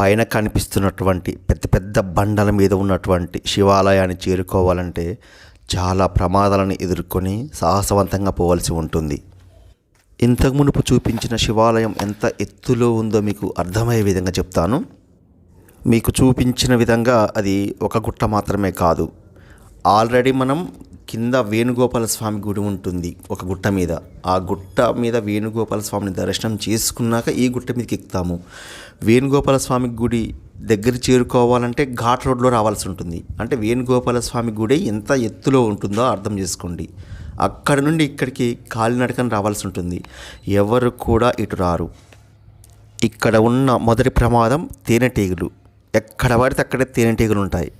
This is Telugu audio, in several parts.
పైన కనిపిస్తున్నటువంటి పెద్ద పెద్ద బండల మీద ఉన్నటువంటి శివాలయాన్ని చేరుకోవాలంటే చాలా ప్రమాదాలను ఎదుర్కొని సాహసవంతంగా పోవాల్సి ఉంటుంది. ఇంతకు మునుపు చూపించిన శివాలయం ఎంత ఎత్తులో ఉందో మీకు అర్థమయ్యే విధంగా చెప్తాను. మీకు చూపించిన విధంగా అది ఒక గుట్ట మాత్రమే కాదు. ఆల్రెడీ మనం కింద వేణుగోపాల స్వామి గుడి ఉంటుంది ఒక గుట్ట మీద. ఆ గుట్ట మీద వేణుగోపాల స్వామిని దర్శనం చేసుకున్నాక ఈ గుట్ట మీదకి ఎక్కుతాము. వేణుగోపాల స్వామి గుడి దగ్గర చేరుకోవాలంటే ఘాట్ రోడ్లో రావాల్సి ఉంటుంది. అంటే వేణుగోపాల స్వామి గుడి ఎంత ఎత్తులో ఉంటుందో అర్థం చేసుకోండి. అక్కడ నుండి ఇక్కడికి కాలినడకన రావాల్సి ఉంటుంది. ఎవరు కూడా ఇటు రారు. ఇక్కడ ఉన్న మొదటి ప్రమాదం తేనెటీగలు. ఎక్కడ పడితే అక్కడే తేనెటీగలు ఉంటాయి.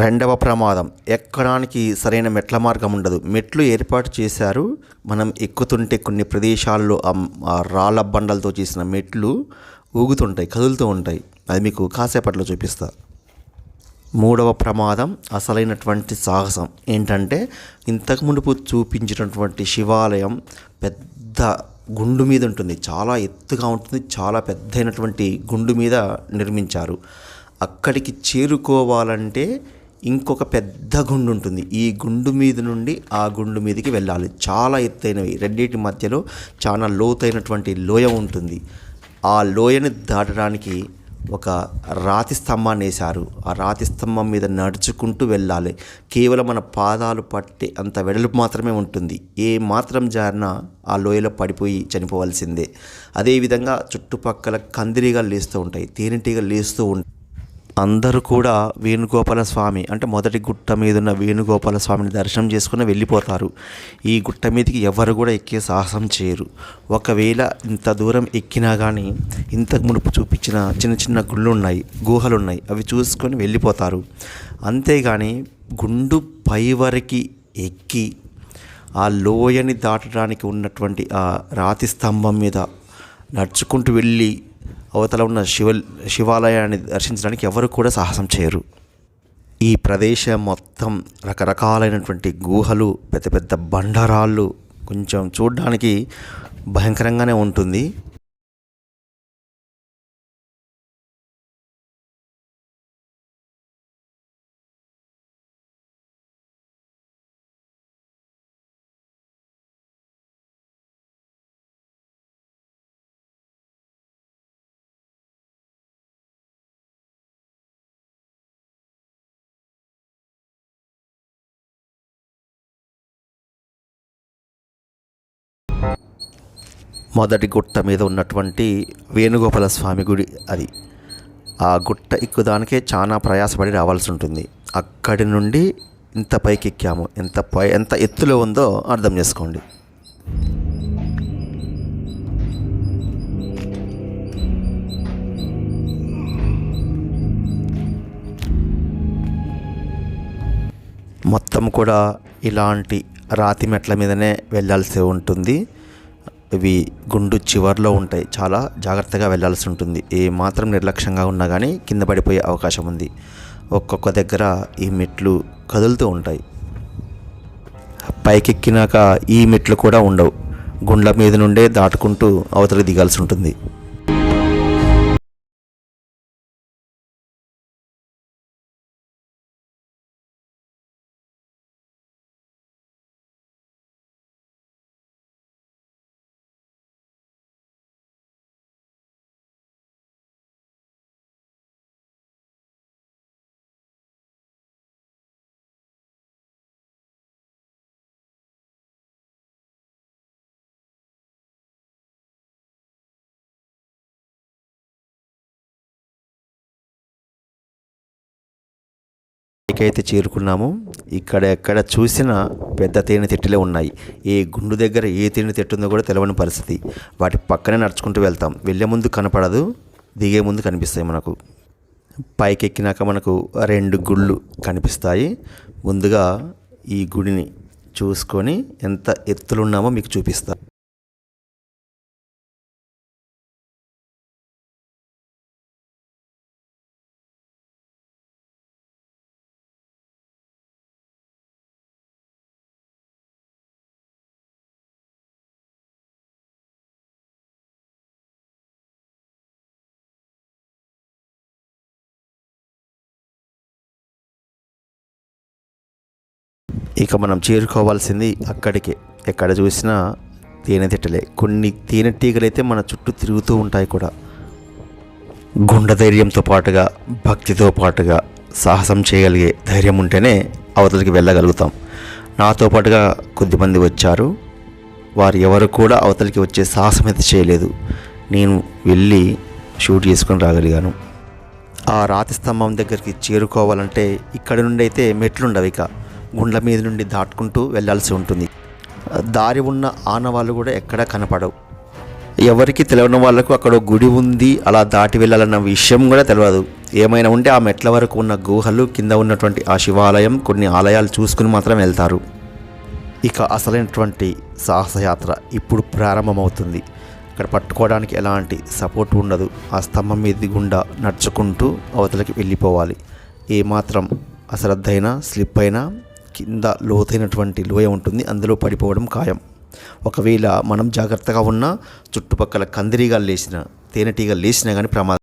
రెండవ ప్రమాదం, ఎక్కడానికి సరైన మెట్ల మార్గం ఉండదు. మెట్లు ఏర్పాటు చేశారు, మనం ఎక్కుతుంటే కొన్ని ప్రదేశాల్లో ఆ రాళ్ళ బండలతో చేసిన మెట్లు ఊగుతుంటాయి, కదులుతూ ఉంటాయి. అది మీకు కాసేపట్లో చూపిస్తా. మూడవ ప్రమాదం అసలైనటువంటి సాహసం ఏంటంటే, ఇంతకు మునుపు చూపించినటువంటి శివాలయం పెద్ద గుండు మీద ఉంటుంది. చాలా ఎత్తుగా ఉంటుంది, చాలా పెద్దైనటువంటి గుండు మీద నిర్మించారు. అక్కడికి చేరుకోవాలంటే ఇంకొక పెద్ద గుండు ఉంటుంది. ఈ గుండు మీద నుండి ఆ గుండు మీదకి వెళ్ళాలి. చాలా ఎత్తైనవి, రెండింటి మధ్యలో చాలా లోతైనటువంటి లోయ ఉంటుంది. ఆ లోయని దాటడానికి ఒక రాతి స్తంభాన్ని వేశారు. ఆ రాతి స్తంభం మీద నడుచుకుంటూ వెళ్ళాలి. కేవలం మన పాదాలు పట్టే అంత వెడల్పు మాత్రమే ఉంటుంది. ఏ మాత్రం జారినా ఆ లోయలో పడిపోయి చనిపోవాల్సిందే. అదేవిధంగా చుట్టుపక్కల కందిరీగలు లేస్తూ ఉంటాయి, తేనెటీగలు లేస్తూ ఉంటాయి. అందరూ కూడా వేణుగోపాల స్వామి అంటే మొదటి గుట్ట మీద ఉన్న వేణుగోపాల స్వామిని దర్శనం చేసుకుని వెళ్ళిపోతారు. ఈ గుట్ట మీదకి ఎవరు కూడా ఎక్కే సాహసం చేయరు. ఒకవేళ ఇంత దూరం ఎక్కినా కానీ ఇంతకు మునుపు చూపించిన చిన్న చిన్న గుళ్ళు ఉన్నాయి, గుహలు ఉన్నాయి, అవి చూసుకొని వెళ్ళిపోతారు. అంతేగాని గుండు పై వరకు ఎక్కి ఆ లోయని దాటడానికి ఉన్నటువంటి ఆ రాతి స్తంభం మీద నడుచుకుంటూ వెళ్ళి అవతల ఉన్న శివాలయాన్ని దర్శించడానికి ఎవరు కూడా సాహసం చేయరు. ఈ ప్రదేశం మొత్తం రకరకాలైనటువంటి గుహలు, పెద్ద పెద్ద బండరాళ్ళు, కొంచెం చూడడానికి భయంకరంగానే ఉంటుంది. మొదటి గుట్ట మీద ఉన్నటువంటి వేణుగోపాల స్వామి గుడి అది. ఆ గుట్ట ఎక్కుదానికే చాలా ప్రయాసపడి రావాల్సి ఉంటుంది. అక్కడి నుండి ఇంత పైకి ఎక్కాము. ఎంత ఎత్తులో ఉందో అర్థం చేసుకోండి. మొత్తం కూడా ఇలాంటి రాతి మెట్ల మీదనే వెళ్ళాల్సి ఉంటుంది. ఇవి గుండు చివర్లో ఉంటాయి. చాలా జాగ్రత్తగా వెళ్ళాల్సి ఉంటుంది. ఏ మాత్రం నిర్లక్ష్యంగా ఉన్నా కానీ కింద పడిపోయే అవకాశం ఉంది. ఒక్కొక్క దగ్గర ఈ మెట్లు కదులుతూ ఉంటాయి. పైకెక్కినాక ఈ మెట్లు కూడా ఉండవు. గుండ్ల మీద నుండే దాటుకుంటూ అవతలికి దిగాల్సి ఉంటుంది. అయితే చేరుకున్నాము. ఇక్కడ ఎక్కడ చూసినా పెద్ద తేనె తిట్టులే ఉన్నాయి. ఏ గుండు దగ్గర ఏ తేనె తిట్టు ఉందో కూడా తెలవని పరిస్థితి. వాటి పక్కనే నడుచుకుంటూ వెళ్తాం. వెళ్ళే ముందు కనపడదు, దిగే ముందు కనిపిస్తాయి మనకు. పైకి ఎక్కినాక మనకు 2 గుళ్ళు కనిపిస్తాయి. ముందుగా ఈ గుడిని చూసుకొని ఎంత ఎత్తులు ఉన్నామో మీకు చూపిస్తా. ఇక మనం చేరుకోవాల్సింది అక్కడికే. ఎక్కడ చూసినా తేనెతిట్టలే. కొన్ని తేనెటీగలు అయితే మన చుట్టూ తిరుగుతూ ఉంటాయి కూడా. గుండె ధైర్యంతో పాటుగా, భక్తితో పాటుగా సాహసం చేయగలిగే ధైర్యం ఉంటేనే అవతలికి వెళ్ళగలుగుతాం. నాతో పాటుగా కొద్దిమంది వచ్చారు. వారు ఎవరు కూడా అవతలికి వచ్చే సాహసం అయితే చేయలేదు. నేను వెళ్ళి షూట్ చేసుకొని రాగలిగాను. ఆ రాతి స్తంభం దగ్గరికి చేరుకోవాలంటే ఇక్కడి నుండి అయితే మెట్లుండవు. ఇక గుండ్ల మీద నుండి దాటుకుంటూ వెళ్ళాల్సి ఉంటుంది. దారి ఉన్న ఆనవాళ్ళు కూడా ఎక్కడా కనపడవు. ఎవరికి తెలియని వాళ్ళకు అక్కడ గుడి ఉంది, అలా దాటి వెళ్ళాలన్న విషయం కూడా తెలియదు. ఏమైనా ఉంటే ఆ మెట్ల వరకు ఉన్న గుహలు, కింద ఉన్నటువంటి ఆ శివాలయం, కొన్ని ఆలయాలు చూసుకుని మాత్రం వెళ్తారు. ఇక అసలైనటువంటి సాహసయాత్ర ఇప్పుడు ప్రారంభమవుతుంది. ఇక్కడ పట్టుకోవడానికి ఎలాంటి సపోర్ట్ ఉండదు. ఆ స్తంభం మీద గుండా నడుచుకుంటూ అవతలకి వెళ్ళిపోవాలి. ఏమాత్రం అశ్రద్ధైనా, స్లిప్ అయినా కింద లోతైనటువంటి లోయ ఉంటుంది, అందులో పడిపోవడం ఖాయం. ఒకవేళ మనం జాగ్రత్తగా ఉన్నా చుట్టుపక్కల కందిరీగా లేచిన, తేనెటీగలు లేచినా కానీ ప్రమాదం.